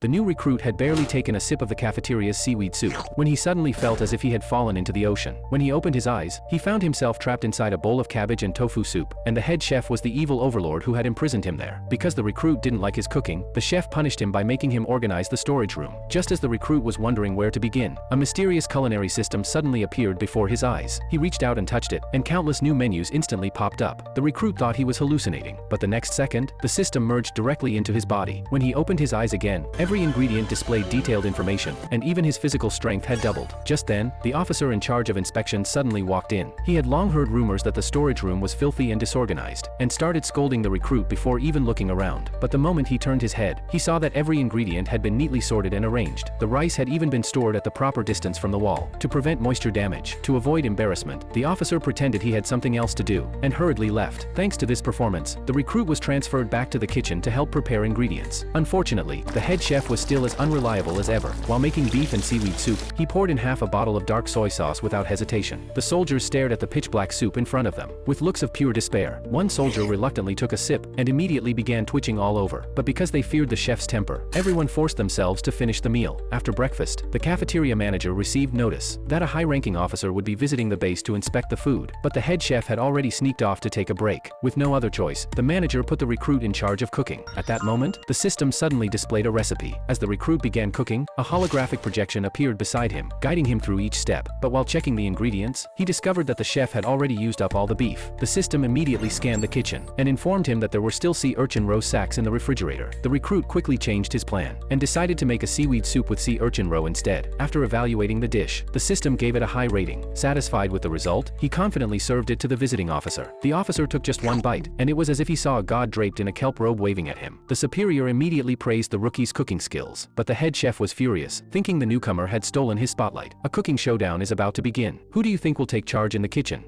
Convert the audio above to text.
The new recruit had barely taken a sip of the cafeteria's seaweed soup when he suddenly felt as if he had fallen into the ocean. When he opened his eyes, he found himself trapped inside a bowl of cabbage and tofu soup, and the head chef was the evil overlord who had imprisoned him there. Because the recruit didn't like his cooking, the chef punished him by making him organize the storage room. Just as the recruit was wondering where to begin, a mysterious culinary system suddenly appeared before his eyes. He reached out and touched it, and countless new menus instantly popped up. The recruit thought he was hallucinating, but the next second, the system merged directly into his body. When he opened his eyes again, every ingredient displayed detailed information, and even his physical strength had doubled. Just then, the officer in charge of inspection suddenly walked in. He had long heard rumors that the storage room was filthy and disorganized, and started scolding the recruit before even looking around. But the moment he turned his head, he saw that every ingredient had been neatly sorted and arranged. The rice had even been stored at the proper distance from the wall, to prevent moisture damage. To avoid embarrassment, the officer pretended he had something else to do, and hurriedly left. Thanks to this performance, the recruit was transferred back to the kitchen to help prepare ingredients. Unfortunately, the head chef was still as unreliable as ever. While making beef and seaweed soup, he poured in half a bottle of dark soy sauce without hesitation. The soldiers stared at the pitch-black soup in front of them, with looks of pure despair. One soldier reluctantly took a sip, and immediately began twitching all over. But because they feared the chef's temper, everyone forced themselves to finish the meal. After breakfast, the cafeteria manager received notice that a high-ranking officer would be visiting the base to inspect the food, but the head chef had already sneaked off to take a break. With no other choice, the manager put the recruit in charge of cooking. At that moment, the system suddenly displayed a recipe. As the recruit began cooking, a holographic projection appeared beside him, guiding him through each step. But while checking the ingredients, he discovered that the chef had already used up all the beef. The system immediately scanned the kitchen, and informed him that there were still sea urchin roe sacks in the refrigerator. The recruit quickly changed his plan, and decided to make a seaweed soup with sea urchin roe instead. After evaluating the dish, the system gave it a high rating. Satisfied with the result, he confidently served it to the visiting officer. The officer took just one bite, and it was as if he saw a god draped in a kelp robe waving at him. The superior immediately praised the rookie's cooking skills, but the head chef was furious, thinking the newcomer had stolen his spotlight. A cooking showdown is about to begin. Who do you think will take charge in the kitchen?